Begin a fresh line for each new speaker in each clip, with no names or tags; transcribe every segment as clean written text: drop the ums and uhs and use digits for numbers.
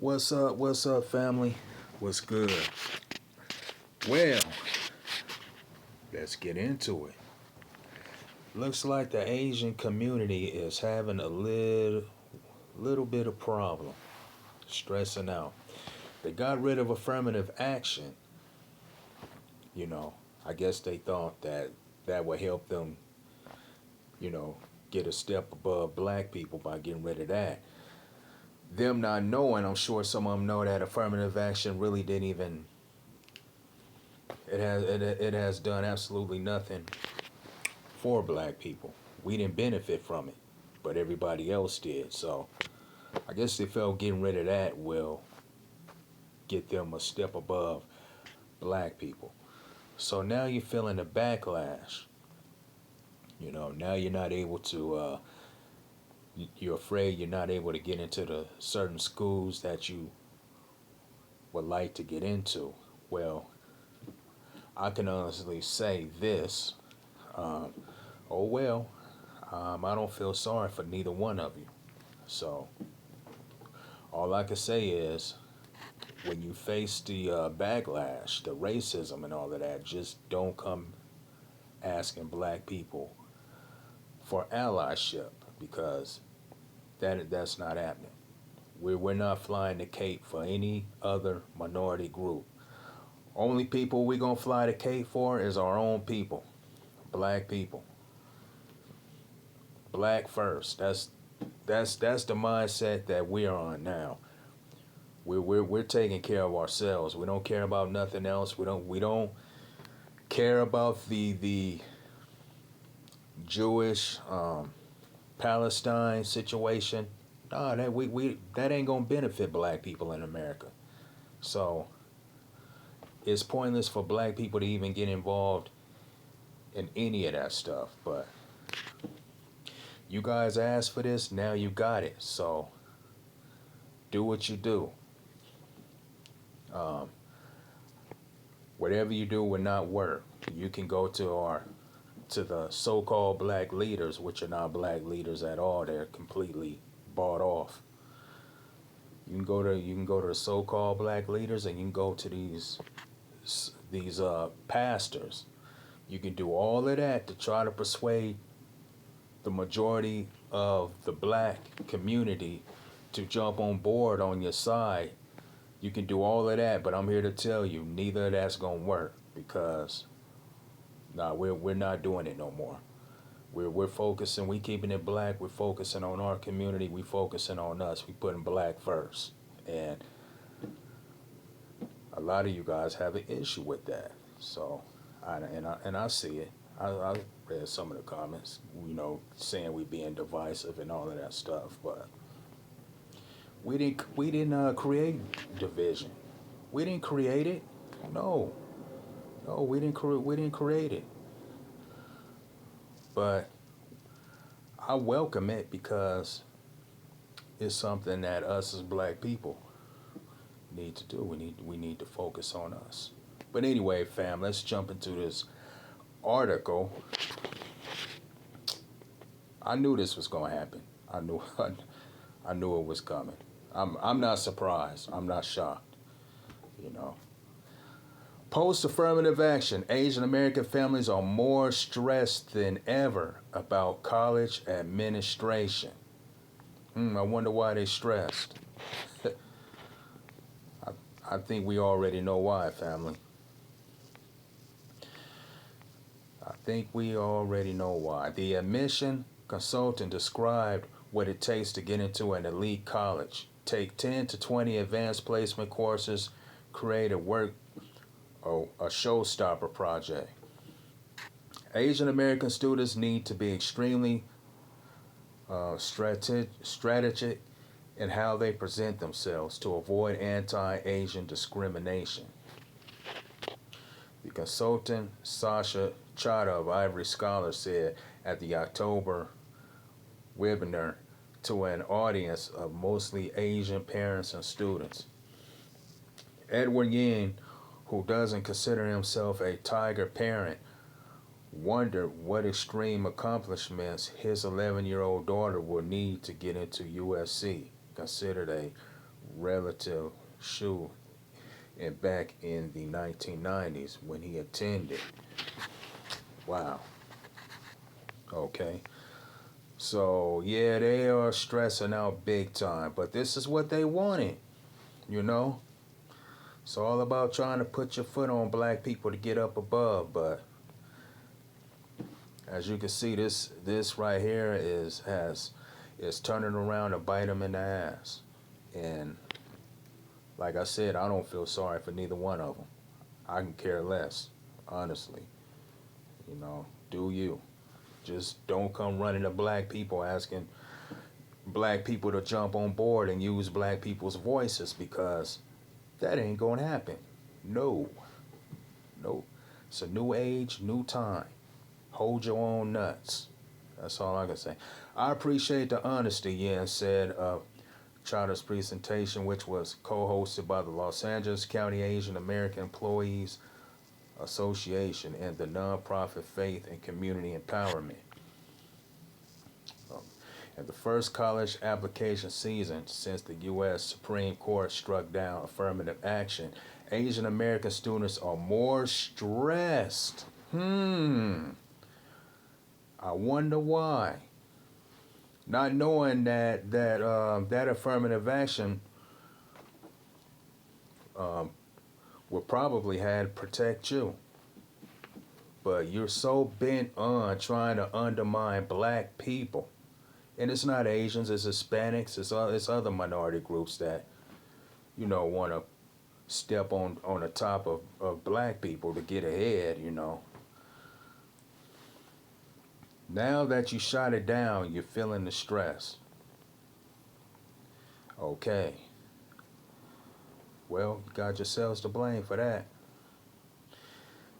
What's up? What's up, family? What's good? Well, let's get into it. Looks like the Asian community is having a little bit of problem, stressing out. They got rid of affirmative action. You know, I guess they thought that that would help them, you know, get a step above black people by getting rid of that. Them not knowing, I'm sure some of them know that affirmative action really didn't even. It has done absolutely nothing for black people. We didn't benefit from it, but everybody else did. So I guess they felt getting rid of that will get them a step above black people. So now you're feeling the backlash. You know, now you're not able to. You're afraid you're not able to get into the certain schools that you would like to get into. Well, I can honestly say this. Um, oh well, I don't feel sorry for neither one of you. So all I can say is when you face the backlash, the racism, and all of that, just don't come asking black people for allyship because that's not happening. We're not flying the cape for any other minority group. Only people we're gonna fly the cape for is our own people, black people. Black first. That's the mindset that we're on now. We're taking care of ourselves. We don't care about nothing else. We don't care about the Jewish Palestine situation. Nah, we that ain't gonna benefit black people in America. So it's pointless for black people to even get involved in any of that stuff. But you guys asked for this, now you got it. So do what you do. Um, Whatever you do will not work. You can go to the so-called black leaders, which are not black leaders at all. They're completely bought off. You can go to the so-called black leaders, and you can go to these pastors. You can do all of that to try to persuade the majority of the black community to jump on board on your side. You can do all of that, but I'm here to tell you, neither of that's gonna work because nah, we're not doing it no more. We're focusing, we keeping it black, we're focusing on our community, we focusing on us, we putting black first. And a lot of you guys have an issue with that. So I see it. I read some of the comments, saying we being divisive and all of that stuff, but we didn't create division. We didn't create it. No, no, we didn't create it. But I welcome it because it's something that us as black people need to do. We need to focus on us. But anyway, fam, let's jump into this article. I knew this was gonna happen. I knew I knew it was coming. I'm not surprised. I'm not shocked. You know. Post affirmative action. Asian American families are more stressed than ever about college administration. I wonder why they stressed. I think we already know why, family. I think we already know why. The admission consultant described what it takes to get into an elite college. Take 10 to 20 advanced placement courses, create a showstopper project. Asian American students need to be extremely strategic in how they present themselves to avoid anti-Asian discrimination. The consultant Sasha Chada of Ivory Scholar said at the October webinar to an audience of mostly Asian parents and students. Edward Yin, who doesn't consider himself a tiger parent, wondered what extreme accomplishments his 11-year-old daughter will need to get into USC, considered a relative shoe and back in the 1990s when he attended. Wow. Okay. So, yeah, they are stressing out big time, but this is what they wanted, you know? It's all about trying to put your foot on black people to get up above, but as you can see, this right here is turning around to bite them in the ass. And like I said, I don't feel sorry for neither one of them. I can care less, honestly. You know, do you? Just don't come running to black people asking black people to jump on board and use black people's voices, because that ain't gonna happen. No, no. It's a new age, new time. Hold your own nuts. That's all I can say. I appreciate the honesty, yeah, said Charter's presentation, which was co-hosted by the Los Angeles County Asian American Employees Association and the nonprofit Faith and Community Empowerment. At the first college application season since the U.S. Supreme Court struck down affirmative action, Asian American students are more stressed. I wonder why. Not knowing that affirmative action would probably have protect you, but you're so bent on trying to undermine black people, and it's not Asians, it's Hispanics, it's other minority groups that want to step on the top of black people to get ahead. Now that you shot it down, you're feeling the stress. Okay. Well, you got yourselves to blame for that.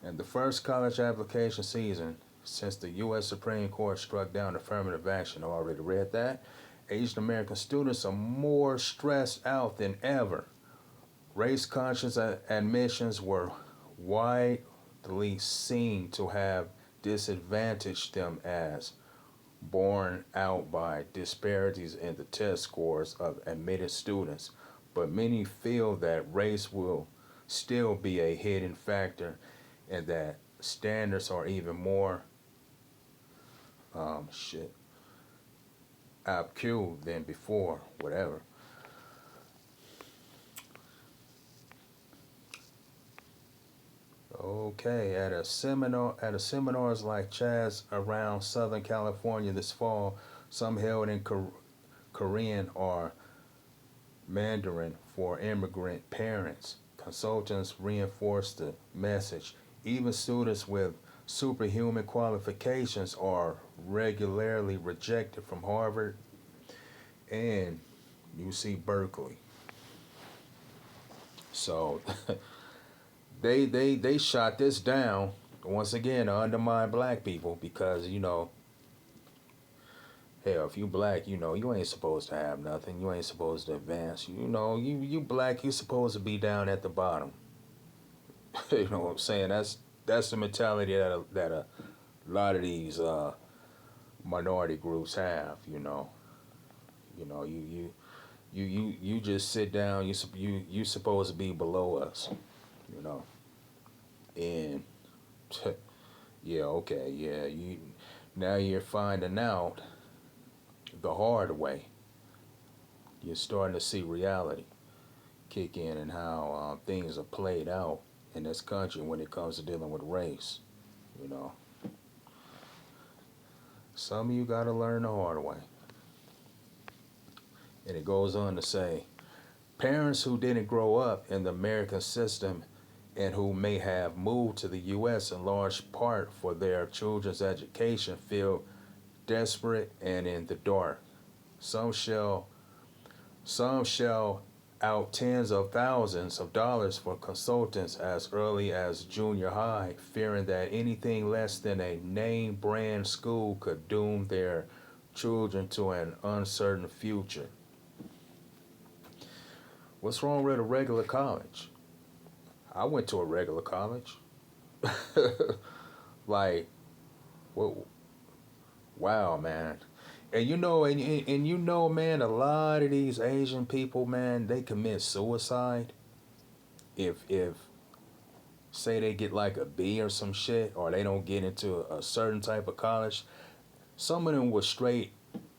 And the first college application season since the U.S. Supreme Court struck down affirmative action, I already read that, Asian American students are more stressed out than ever. Race-conscious admissions were widely seen to have disadvantaged them, as borne out by disparities in the test scores of admitted students, but many feel that race will still be a hidden factor and that standards are even more obscure than before, whatever. Okay, at seminars like Chaz around Southern California this fall, some held in Korean or Mandarin for immigrant parents, consultants reinforced the message. Even students with superhuman qualifications are regularly rejected from Harvard and UC Berkeley. So they shot this down once again to undermine black people, because hell, if you black, you ain't supposed to have nothing. You ain't supposed to advance. You black, you supposed to be down at the bottom. You know what I'm saying? That's the mentality that a lot of these minority groups have. You just sit down. You supposed to be below us. And yeah, okay, yeah. Now you're finding out the hard way. You're starting to see reality kick in, and how things are played out in this country when it comes to dealing with race. Some of you got to learn the hard way. And it goes on to say, parents who didn't grow up in the American system and who may have moved to the U.S. in large part for their children's education feel desperate and in the dark. Some shell out tens of thousands of dollars for consultants as early as junior high, fearing that anything less than a name brand school could doom their children to an uncertain future. What's wrong with a regular college? I went to a regular college. Like, wow, man. and man, a lot of these Asian people, man, they commit suicide if say they get like a B or some shit, or they don't get into a certain type of college. Some of them will straight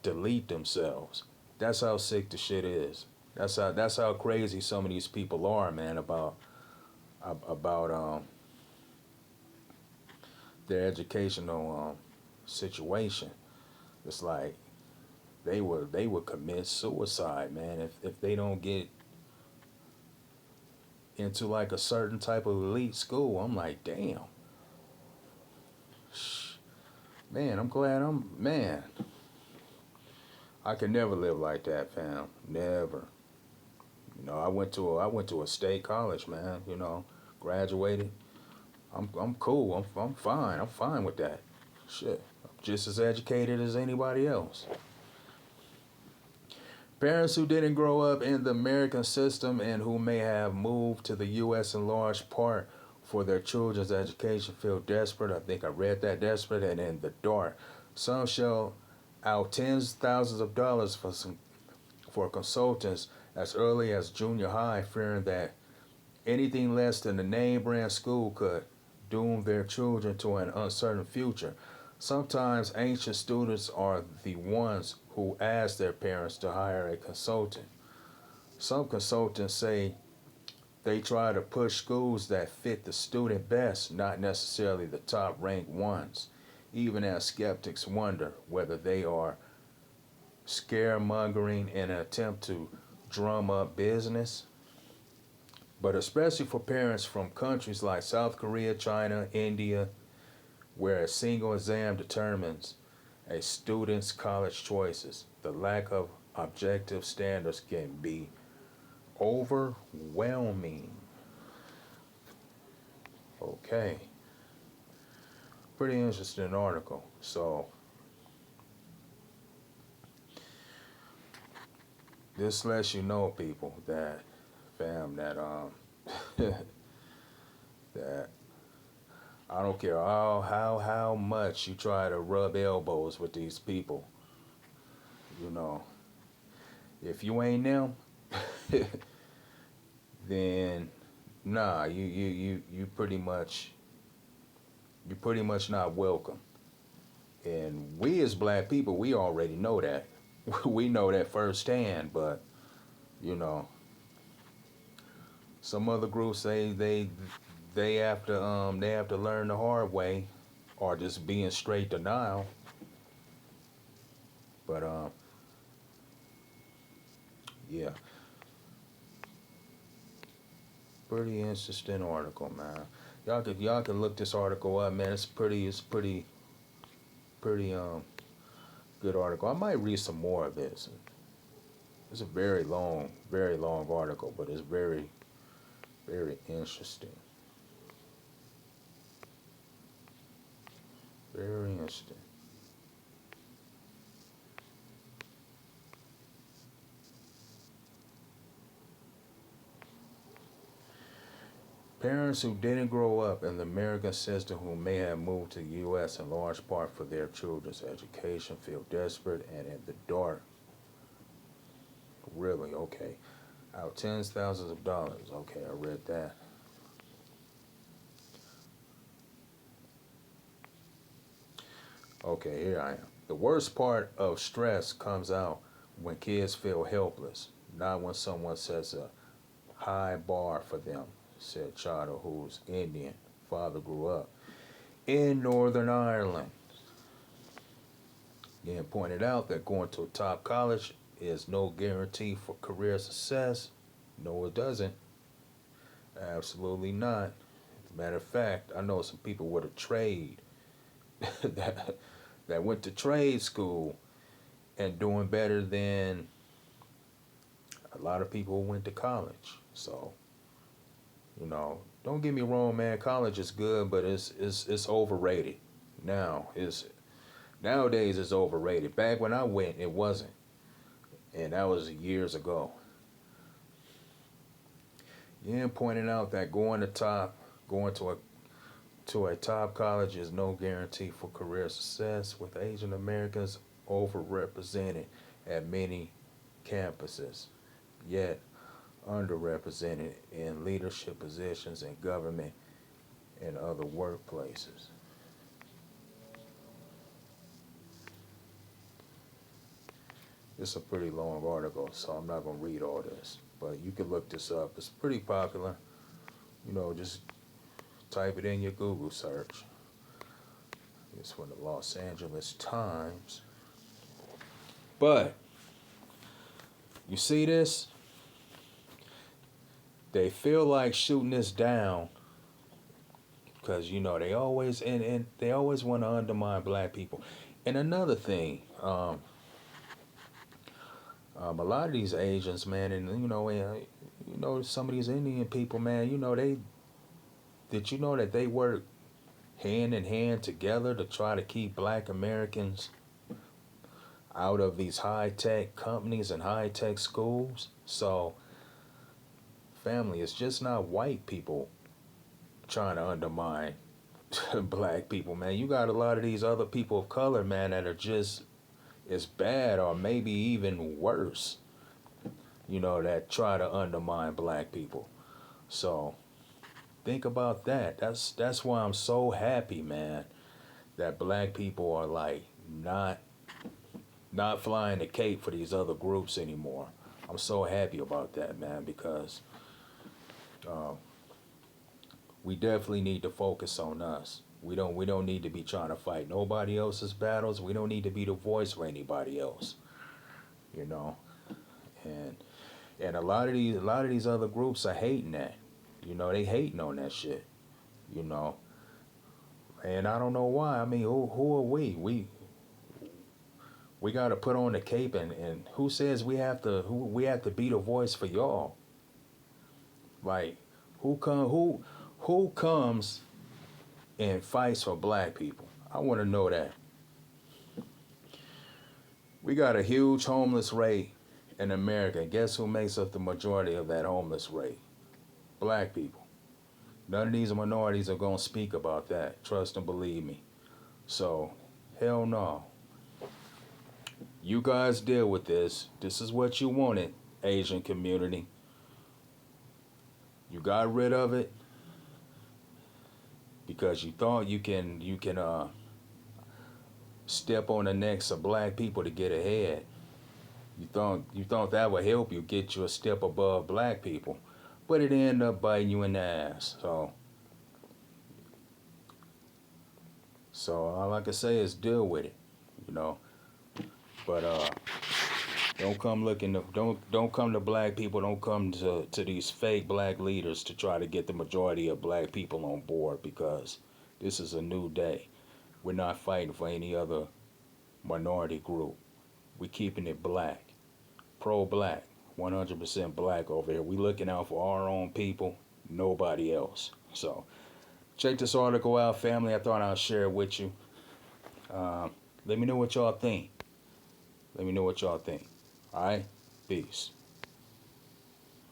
delete themselves. That's how sick the shit is. That's how crazy some of these people are, man, about their educational situation. It's like they would commit suicide, man, if they don't get into like a certain type of elite school. I'm like, damn, man. I'm glad man. I could never live like that, fam. Never. I went to a state college, man. Graduated. I'm cool. I'm fine. I'm fine with that. Shit. I'm just as educated as anybody else. Parents who didn't grow up in the American system and who may have moved to the U.S. in large part for their children's education feel desperate. I think I read that, desperate and in the dark. Some shell out tens of thousands of dollars for consultants as early as junior high, fearing that anything less than a name brand school could doom their children to an uncertain future. Sometimes anxious students are the ones who ask their parents to hire a consultant. Some consultants say they try to push schools that fit the student best, not necessarily the top ranked ones, even as skeptics wonder whether they are scaremongering in an attempt to drum up business. But especially for parents from countries like South Korea, China, India, where a single exam determines a student's college choices, the lack of objective standards can be overwhelming. Okay, pretty interesting article. So, this lets you know, people, that fam, that I don't care how much you try to rub elbows with these people. You know, if you ain't them, then nah, you pretty much not welcome. And we as black people, we already know that. We know that firsthand. But you know, some other groups they have to learn the hard way, or just be in straight denial. But yeah, pretty interesting article, man. Y'all can look this article up, man. It's pretty good article. I might read some more of this. It's a very long article, but it's very, very interesting. Very interesting. Parents who didn't grow up in the American system who may have moved to the U.S. in large part for their children's education feel desperate and in the dark. Really? Okay. Out tens of thousands of dollars. Okay, I read that. Okay, here I am. The worst part of stress comes out when kids feel helpless, not when someone sets a high bar for them, said Chada, whose Indian father grew up in Northern Ireland. Again, pointed out that going to a top college is no guarantee for career success. No, it doesn't. Absolutely not. Matter of fact, I know some people with a trade that that went to trade school and doing better than a lot of people who went to college. So, don't get me wrong, man. College is good, but it's overrated. Now is Nowadays it's overrated. Back when I went, it wasn't, and that was years ago. Yeah, pointing out that going to a top college is no guarantee for career success with Asian Americans. overrepresented at many campuses, yet underrepresented in leadership positions in government and other workplaces. It's a pretty long article, so I'm not going to read all this, but you can look this up. It's pretty popular. Just type it in your Google search. It's from the Los Angeles Times. But you see this? They feel like shooting this down because they always and they always want to undermine black people. And another thing, a lot of these Asians, man, and some of these Indian people, man, that they work hand in hand together to try to keep black Americans out of these high-tech companies and high-tech schools. So, family, it's just not white people trying to undermine black people, man. You got a lot of these other people of color, man, that are just as bad or maybe even worse, that try to undermine black people. So, think about that. That's why I'm so happy, man, that black people are like not flying the cape for these other groups anymore. I'm so happy about that, man, because we definitely need to focus on us. We don't need to be trying to fight nobody else's battles. We don't need to be the voice for anybody else. You know, and a lot of these other groups are hating that. They hating on that shit. You know, and I don't know why. I mean, who are we? We got to put on the cape, and who says we have to be the voice for y'all? Like, who comes and fights for black people? I want to know that. We got a huge homeless rate in America. Guess who makes up the majority of that homeless rate? Black people. None of these minorities are going to speak about that. Trust and believe me. So, hell no. You guys deal with this. This is what you wanted, Asian community. You got rid of it because you thought you can step on the necks of black people to get ahead. You thought that would help you get you a step above black people, but it ended up biting you in the ass. So all I can say is deal with it, But don't come don't come to black people. Don't come to these fake black leaders to try to get the majority of black people on board, because this is a new day. We're not fighting for any other minority group. We're keeping it black, pro-black, 100% black over here. We looking out for our own people, nobody else. So check this article out, family. I thought I'd share it with you. Let me know what y'all think. All right? Peace.